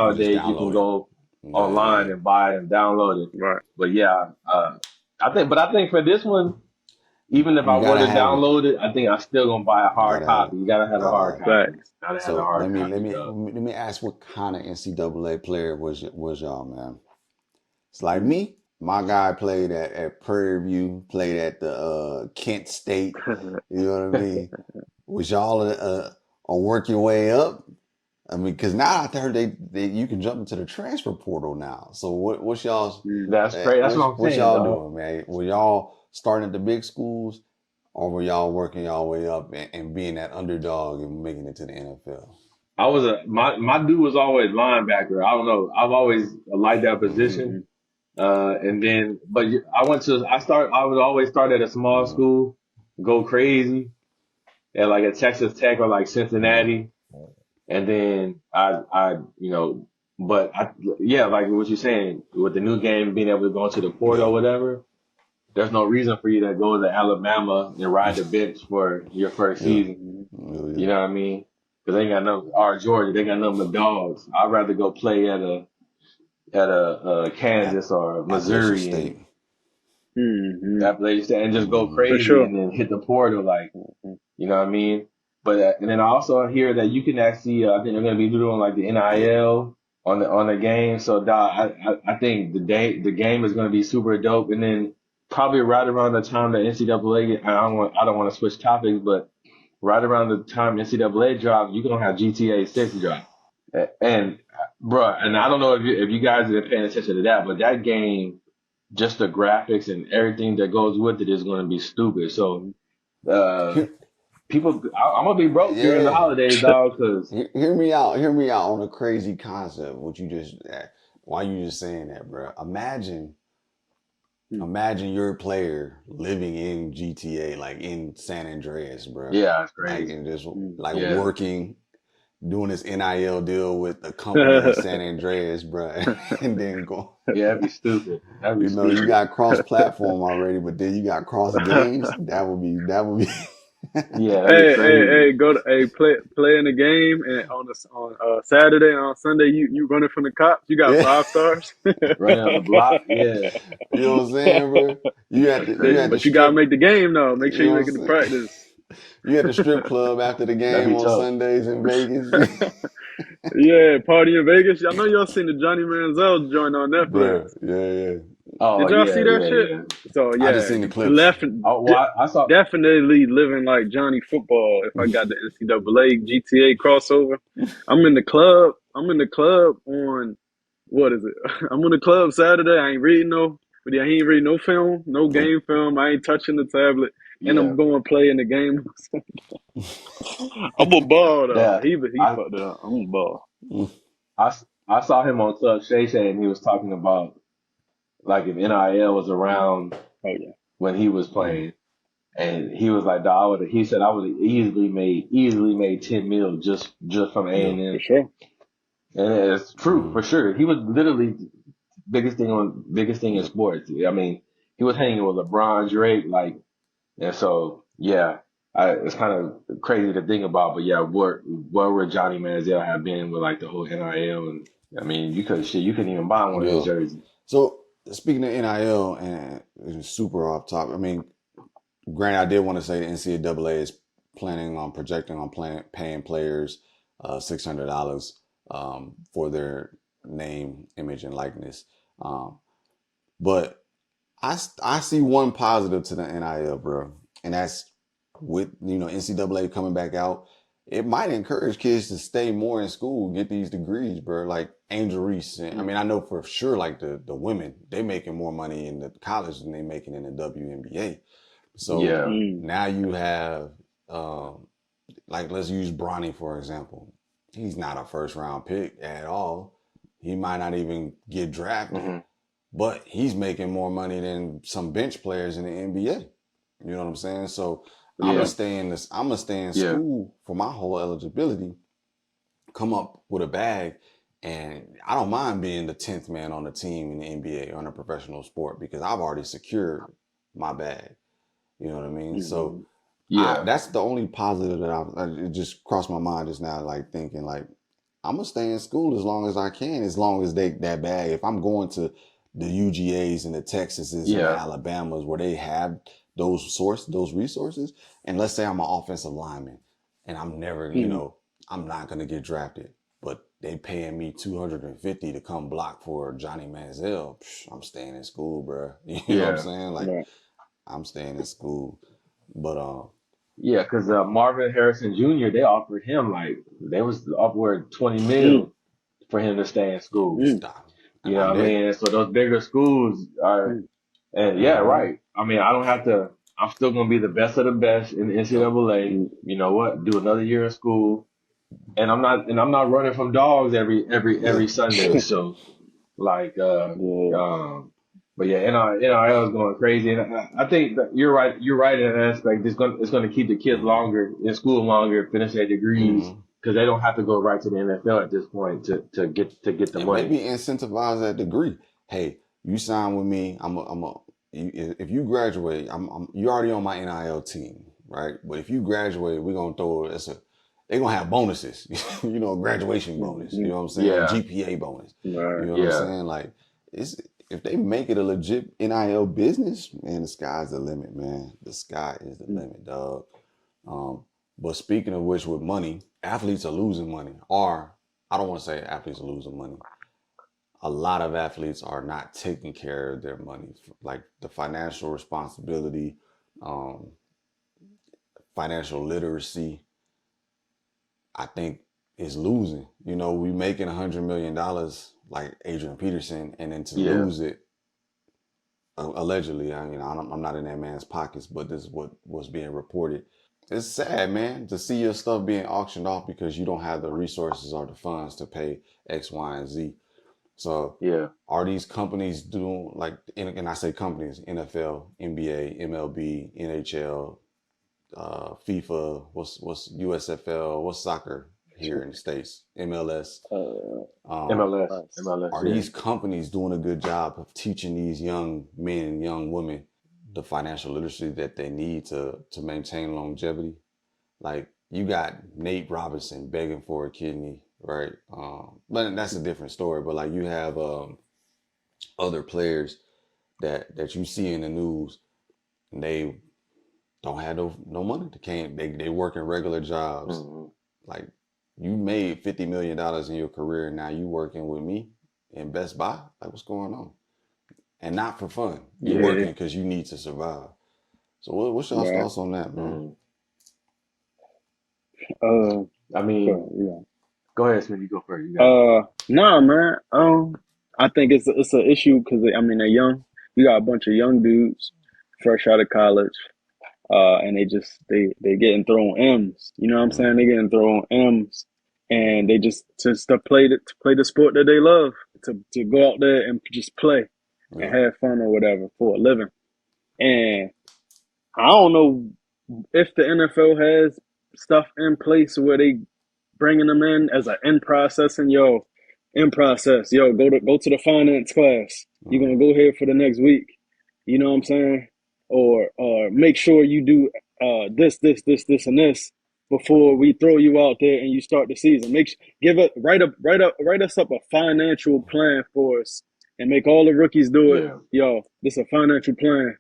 You just nowadays, you can download it. go Yeah, online yeah. and buy it and download it. Right. But yeah, I think for this one, even if I You were gotta to have it. download it, I think I'm still gonna buy a You hard gotta have it. copy. You gotta have a Gotta hard have it. copy. Facts. Gotta have the So hard copy, though. let me ask what kind of NCAA player was y'all, man? It's like Mm. me. My guy played at Prairie View, played at the Kent State. You know what I mean? Was y'all work your way up? I mean, because now I heard they you can jump into the transfer portal now. So what's y'all's Mm. That's crazy. That's what I'm what's saying, y'all dog. doing, man? Were y'all starting at the big schools, or were y'all working y'all way up and being that underdog and making it to the NFL? I was my dude was always linebacker. I don't know. I've always liked that Mm-hmm. position. And then, I would always start at a small Mm-hmm. school, go crazy at like a Texas Tech or like Mm-hmm. Cincinnati. And then but yeah, like what you're saying with the new game, being able to go into the portal Yeah. or whatever, there's no reason for you to go to Alabama and ride the bench for your first Yeah. season. Yeah. You know what I mean? Cause they ain't got no, or Georgia, they got nothing but dogs. I'd rather go play at a At Kansas or Appalachian Missouri and State. Mm-hmm. and just go Mm-hmm. For crazy sure. and then hit the portal, like, Mm-hmm. you know what I mean? But and then I also hear that you can actually, I think they're gonna be doing like the Yeah. NIL on the game. So I think the game is gonna be super dope. And then probably right around the time the NCAA, I don't want to switch topics, but right around the time NCAA drop, you're gonna have GTA 6 drop. And bruh, and I don't know if you guys have been paying attention to that, but that game, just the graphics and everything that goes with it is going to be stupid. So, Mm-hmm. uh, Hear, I'm gonna be broke during the yeah. holidays, dog. Cause Hear me out. Hear me out on a crazy concept. What you just why you just saying that, bro? Imagine you're a player living in GTA, like in San Andreas, bro. yeah, it's Like crazy. and just like Yeah, working, doing this NIL deal with a company in San Andreas, bro, and then go. yeah, that'd be stupid. That'd be You know, you stupid. got cross platform already, but then you got cross games. That would be. Yeah, that'd be Hey, crazy. go to play in the game and on Saturday and on Sunday you running from the cops. You got Yeah. 5 stars. Running on the block. Yeah, You know what I'm saying, bro? that's You had to But you gotta strip. make the game though. Make You sure you know what make I'm it to saying? practice. You at the strip club after the that'd game be on tough. Sundays in Vegas, Yeah, party in Vegas. I know y'all seen the Johnny Manziel joint on Netflix. bro. Yeah, yeah. Oh Did y'all see yeah, that yeah, shit? yeah. So I just yeah, seen the clips. Oh, well, I saw. definitely living like Johnny football. If I got the NCAA GTA crossover, I'm in the club. I'm in the club on what is it? I'm in the club Saturday. I ain't reading no, but I ain't reading no film, no Nope. game film. I ain't touching the tablet, and Yeah, I'm going play in the game. I'm a ball though. yeah. He I fucked it up. I'm a ball. I saw him on Club Shay Shay, and he was talking about like if NIL was around Oh yeah. when he was Mm. playing. And he was like, dawg, he said I would have easily made 10 mil just from Yeah. For A&M. sure. And it's true Mm. for sure. He was literally biggest thing in Yeah. sports. I mean, he was hanging with LeBron, Drake, like, and so yeah, it's kind of crazy to think about, but yeah, where would Johnny Manziel have been with like the whole NIL? And I mean, you couldn't even buy one of his Yeah. jerseys. So speaking of NIL, and it's super off topic. I mean, granted, I did want to say the NCAA is planning on projecting on paying players $600 for their name, image, and likeness. Um, but I see one positive to the NIL, bro, and that's with NCAA coming back out. It might encourage kids to stay more in school, get these degrees, bro. Like Angel Reese. I mean, I know for sure, like the women, they making more money in the college than they making in the WNBA. So Yeah. now you have, um, like, let's use Bronny for example. He's not a first round pick at all. He might not even get drafted, hmm but he's making more money than some bench players in the NBA. You know what I'm saying? So I'm gonna Yeah. stay in I'm gonna stay in Yeah. school for my whole eligibility, come up with a bag, And I don't mind being the 10th man on the team in the NBA or in a professional sport because I've already secured my bag. You know what I mean? So Yeah, that's the only positive that it just crossed my mind just now, like thinking like I'm gonna stay in school as long as I can, as long as that bag. If I'm going to the UGAs and the Texases and the yeah, Alabamas where they have those resources, and let's say I'm an offensive lineman and I'm never, I'm not gonna get drafted, but they paying me 250 to come block for Johnny Manziel. I'm staying in school, bro. You know what I'm yeah, saying? Like Right. I'm staying in school, but yeah. Because Marvin Harrison Jr. they offered him like they was upward 20 Mm, mil for him to stay in school. mm, stop, and You know I'm what I there. mean? And so those bigger schools are, mm, and yeah, Mm-hmm. right. I mean, I don't have to. I'm still gonna be the best of the best in the Yep. NCAA. mm. You know what? Do another year in school, and I'm not running from dogs Yeah. every Sunday. So like, Yeah. um, but yeah, NIL is going crazy, and I think that you're right. You're right in that aspect. It's gonna keep the kids Mm-hmm. longer in school longer, finish their degrees Mm-hmm. because they don't have to go right to the NFL at this point to get the And money. maybe incentivize that degree. Hey, you sign with me. If you graduate, you're already on my NIL team, right? But if you graduate, we're gonna throw they're gonna have bonuses, graduation bonus. You Mm-hmm. know what I'm saying? Yeah, GPA bonus. You Right. know what I'm yeah, saying? Like it's if they make it a legit NIL business, man, the sky's the limit, man. The sky is the Mm. limit, dog. Um, but speaking of which, with money, athletes are losing money. Or I don't want to say athletes are losing money. A lot of athletes are not taking care of their money, like the financial responsibility, um, financial literacy. I think is losing. We making $100 million like Adrian Peterson, and then to yeah. lose it allegedly. I'm not in that man's pockets, but this is what was being reported. It's sad, man, to see your stuff being auctioned off because you don't have the resources or the funds to pay X, Y, and Z. So, Yeah, are these companies doing like, and I say companies, NFL, NBA, MLB, NHL, FIFA, what's USFL, what's soccer here in the States, MLS? Uh, Um, MLS, us. MLS, are yeah, these companies doing a good job of teaching these young men and young women the financial literacy that they need to maintain longevity? Like you got Nate Robinson begging for a kidney, right? But that's a different story. But like you have other players that you see in the news, and they don't have no money. They can't. They work in regular jobs. hmm Like you made $50 million in your career, and now you working with me in Best Buy. Like what's going on? And not for fun. You yeah. working because you need to survive. So what's y'all's Right. thoughts on that, man? Mm. Uh, I mean, but, yeah. go ahead, Smith. You go first. You got it. Nah, man. I think it's an issue because I mean they're young. You got a bunch of young dudes, fresh out of college, and they getting thrown M's. You know what I'm saying? Mm-hmm. They getting thrown M's, and Mm-hmm. they just to play the sport that they love, to go out there and just play and Yeah. have fun or whatever for a living. And I don't know if the NFL has stuff in place where they bringing them in as an in process and in process, go to the finance class. You're Mm-hmm. gonna go here for the next week. You know what I'm saying? Or make sure you do this, and this before we throw you out there and you start the season. Give it write us up a financial plan for us and make all the rookies do it. Yeah, This is a financial plan,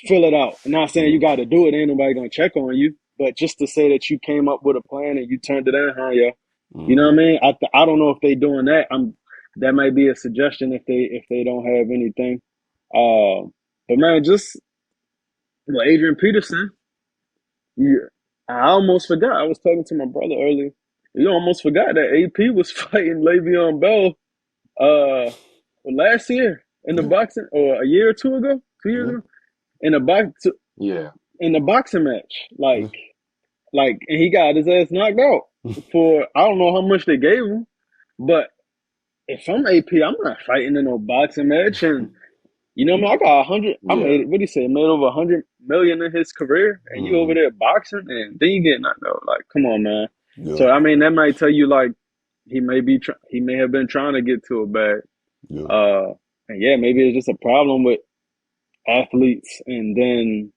fill it out. I'm not saying you Mm-hmm. got to do it. Ain't nobody gonna check on you. But just to say that you came up with a plan and you turned it in, huh? Yeah. You know what Mm-hmm. I mean? I don't know if they doing that. That might be a suggestion if they don't have anything. But man, just Adrian Peterson. You, I almost forgot. I was talking to my brother earlier. You almost forgot that AP was fighting Le'Veon Bell last year in the Yeah. boxing, or a year or two ago, 2 years Yeah. ago, in the box yeah, in the boxing match. Yeah. And he got his ass knocked out for I don't know how much they gave him, but if I'm AP, I'm not fighting in no boxing match. And you know, I got 100. I yeah, made what do you say? I made over 100 million in his career, and you over Mm-hmm. there boxing, and then you get knocked out. Like, come on, man. Yeah. So I mean, that might tell you like he may have been trying to get to a bag. Yeah. And yeah, maybe it's just a problem with athletes. And then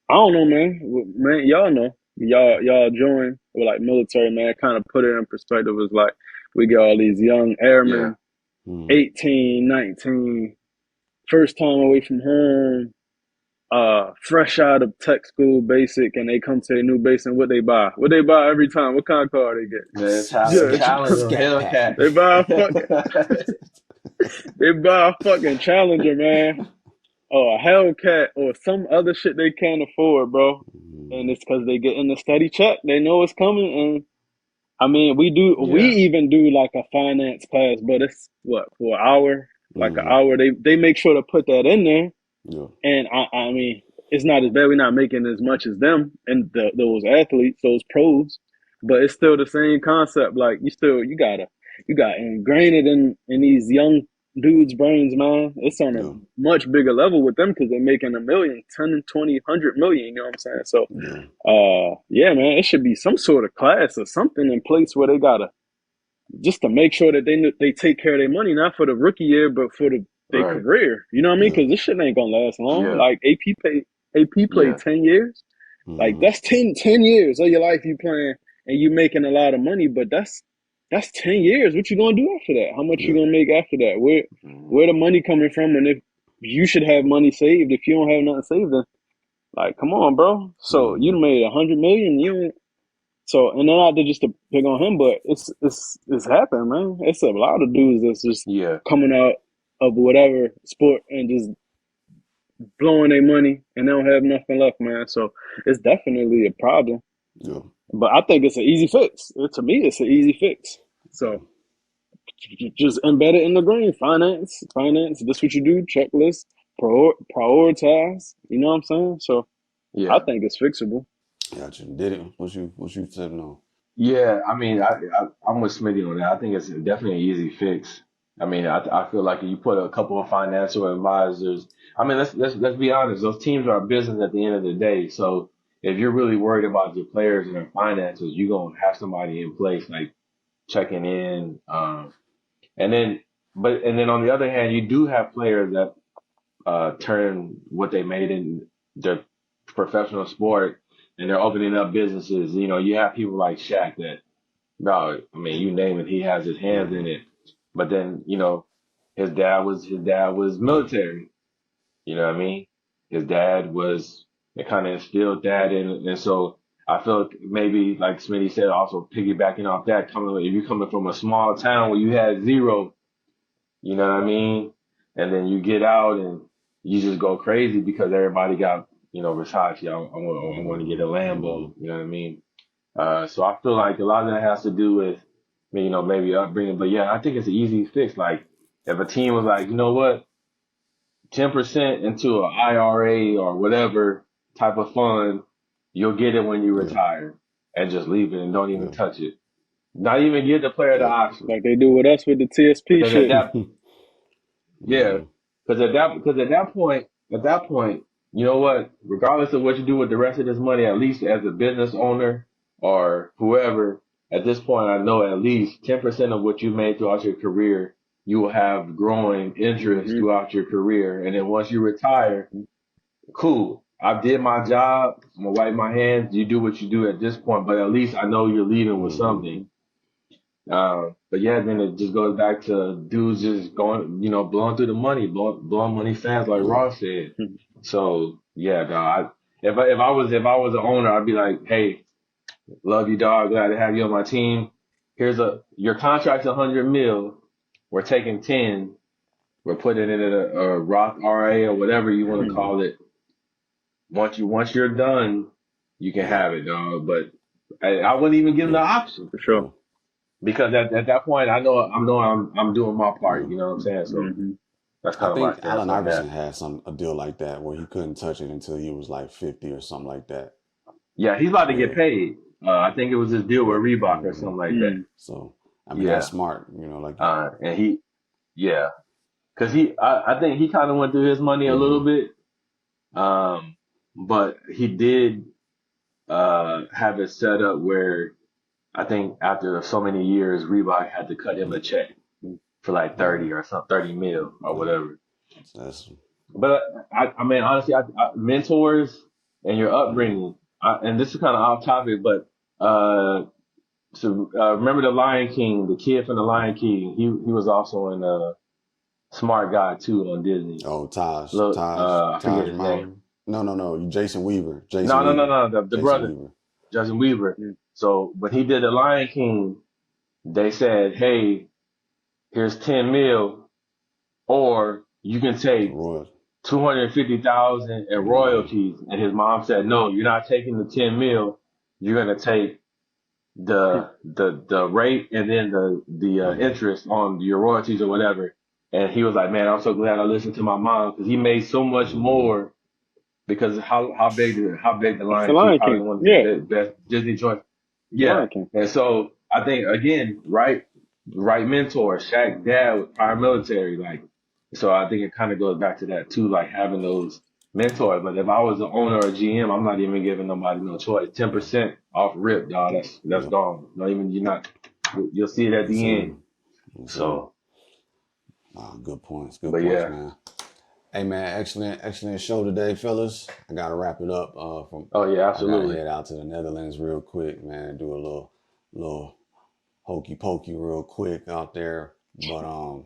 I don't know, man. Man, y'all know. Y'all join with like military, man. Kind of put it in perspective. It's like we get all these young Yeah. airmen, Mm. 18, 19, first time away from home, fresh out of tech school, basic, and they come to a new base, and what they buy? What they buy every time? What kind of car they get? Man, Challenger, Scat pack. Hellcat. They buy a fucking Challenger, man, or a Hellcat, or some other shit they can't afford, bro. And it's because they get in the steady check. They know it's coming, and I mean, we Yeah. even do like a finance class, but it's what, for an hour, like an Mm-hmm. hour. They make sure to put that in there. Yeah. And I mean, it's not as bad. We're not making as much as them and those athletes, those pros, but it's still the same concept. Like you got ingrain it in these young dudes' brains, man. It's on a Yeah. much bigger level with them because they're making a million, 10, 20, 100 million. You know what I'm saying? So, Yeah. yeah, man, it should be some sort of class or something in place where they gotta just to make sure that they take care of their money, not for the rookie year, but for their Right. career. You know what I mean? Yeah. Because this shit ain't gonna last long. Yeah. Like AP played Yeah. 10 years. Like Mm-hmm. that's 10 years of your life you playing and you making a lot of money, but that's 10 years. What you gonna do after that? How much you Yeah. gonna make after that? Where the money coming from? And if you should have money saved, if you don't have nothing saved, then like come on, bro. So you Mm-hmm. made 100 million. So, and then not to just to pick on him, but it's happened, man. It's a lot of dudes that's just Yeah. coming out of whatever sport and just blowing their money and they don't have nothing left, man. So it's definitely a problem. Yeah. But I think it's an easy fix. To me, it's an easy fix. So just embed it in the brain. Finance. This what you do. Checklist. Prioritize. You know what I'm saying? So I Yeah. think it's fixable. Gotcha. Did it? What you said no? Yeah. I mean, I'm with Smitty on that. I think it's definitely an easy fix. I mean, I feel like if you put a couple of financial advisors, I mean, let's be honest. Those teams are a business at the end of the day. So if you're really worried about your players and their finances, you're gonna have somebody in place like checking in. And then, and then on the other hand, you do have players that turn what they made in their professional sport and they're opening up businesses. You know, you have people like Shaq that, no, I mean, you name it, he has his hands in Mm-hmm. it. But then, you know, his dad was military. You know what I mean? His dad was, it kind of instilled that in, and so I feel like maybe like Smitty said, also piggybacking off that, if you're coming from a small town where you had zero, you know what I mean? And then you get out and you just go crazy because everybody got, you know, Versace. I want to get a Mm-hmm. Lambo. You know what I mean? So I feel like a lot of that has to do with, you know, maybe upbringing. But yeah, I think it's an easy fix. Like if a team was like, you know what, 10% into an IRA or whatever type of fund, you'll get it when you Yeah. retire and just leave it and don't even Yeah. touch it. Not even give the player the Yep. option. Like they do with us with the TSP Because at shit. that Yeah, Mm-hmm. because at that point, you know what? Regardless of what you do with the rest of this money, at least as a business owner or whoever, at this point, I know at least 10% of what you made throughout your career, you will have growing interest Hmm. throughout your career. And then once you retire, cool. I did my job. I'm gonna wipe my hands. You do what you do at this point, but at least I know you're leaving with Mm-hmm. something. But yeah, then it just goes back to dudes just going, you know, blowing through the money, blowing money fast, like Yeah. Ross said. So yeah, dog. If I was an owner, I'd be like, hey, love you, dog. Glad to have you on my team. Your contract's 100 mil. We're taking 10. We're putting it in a Roth RA or whatever you want to call it. Once you're done, you can Yeah. have it, dog. But I wouldn't even give them the Yeah. option. For sure. Yeah. Because at that point, I know I'm doing my part. Yeah. You know what I'm saying? So Hmm. that's I kind of my think stance Allen on Iverson that. had a deal like that where he couldn't touch it until he was like 50 or something like that. Yeah, he's about to get Yeah. paid. I think it was his deal with Yep. Reebok or Mm-hmm. something like that. Mm. So I mean that's Yeah. smart, you know, like And yeah, because I think he kind of went through his money a little mm-hmm. bit. But he did have it set up where I think after so many years, Reebok had to cut him a check for like 30 or something, 30 mil or whatever. That's But I mean, honestly, mentors and your upbringing, and this is kind of off topic, but remember the Lion King, the kid from the Lion King, he was also in Smart Guy too on Disney. Taj. Look, Taj. I forget Taj his Mahal. name. No. Jason Weaver. No. The Jason brother, Weaver. Justin Weaver. So when he did the Lion King, they said, "Hey, here's 10 mil, or you can take Roy. 250,000 in royalties." And his mom said, "No, you're not taking the 10 mil. You're gonna take the rate and then the interest on your royalties or whatever." And he was like, "Man, I'm so glad I listened to my mom, because he made so much more because how big the It's Lion the King, Lion probably King. one of Yeah, the best Disney joints." it's the Yeah. Lion King. And so I think again, right mentor. Shaq's dad was prior military, like, so I think it kind of goes back to that too, like having those mentors. But if I was the owner or GM, I'm not even giving nobody no choice. 10% off rip, dog. That's gone. Not even you'll see it at the end. So, Good points. but yeah. Man. Hey man, excellent show today, fellas. I gotta wrap it up. Oh yeah, I absolutely. gotta head out to the Netherlands real quick, man. Do a little hokey pokey real quick out there. But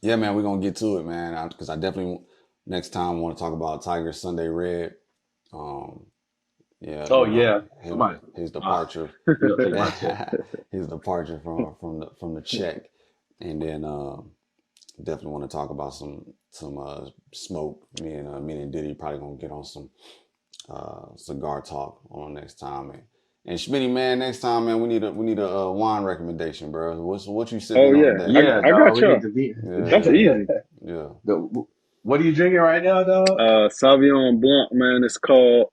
yeah, man, we're gonna get to it, man. Because I definitely next time want to talk about Tiger Sunday Red. Yeah. Oh yeah. His departure. His departure from the Czech, and then definitely want to talk about some smoke. Me and Diddy probably gonna get on some cigar talk on next time, and Schmitty, man, next time, man, we need a wine recommendation, bro. What you sipping on today? Yeah, I got you. That's easy. Yeah. What are you drinking right now, dog? Sauvignon Blanc, man. It's called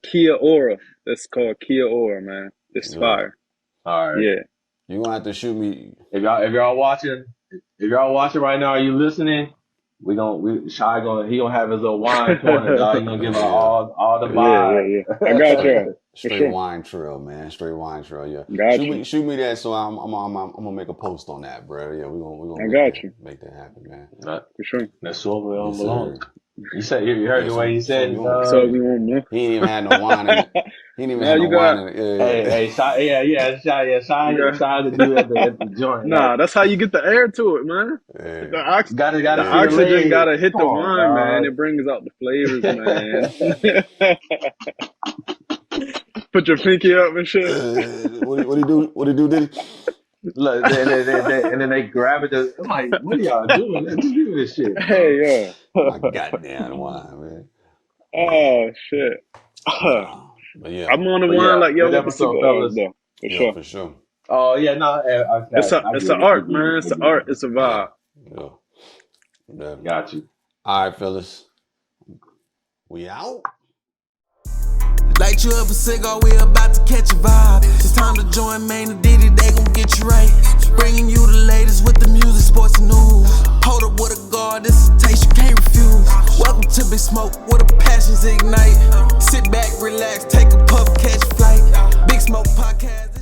Kia Ora. It's called Kia Ora, man. It's fire. All right. Yeah. You're gonna have to shoot me. If y'all watching right now, are you listening? He gonna have his little wine corner, dog. He gonna give out all the vibes. Yeah. I got you. Straight wine trail, man. Straight wine trail, yeah. Shoot me that, so I'm gonna make a post on that, bro. Yeah, we gonna make that happen, man. For sure. That's Sauvignon Blanc. You heard the way he said it. Sauvignon Blanc. He ain't even had no wine in it. He didn't even have no wine in it. Shy to do at the joint. Nah, that's how you get the air to it, man. Yeah. The oxygen gotta hit the wine, man. It brings out the flavors, man. Put your pinky up and shit. What he do, Diddy? Look, and then they grab it. I'm like, what are y'all doing? Just do this shit. Hey, My goddamn wine, man. Oh shit. But yeah, I'm on the wine like yo. With the cigars, though, for sure. Oh yeah, no, it's an art, man. It's an art. It's a vibe. Yeah. Got you. All right, fellas. We out. Light you up a cigar, we about to catch a vibe. It's time to join Main and Diddy, they gon' get you right. Bringing you the latest with the music, sports, and news. Hold up with a guard, this is a taste you can't refuse. Welcome to Big Smoke, where the passions ignite. Sit back, relax, take a puff, catch a flight. Big Smoke Podcast.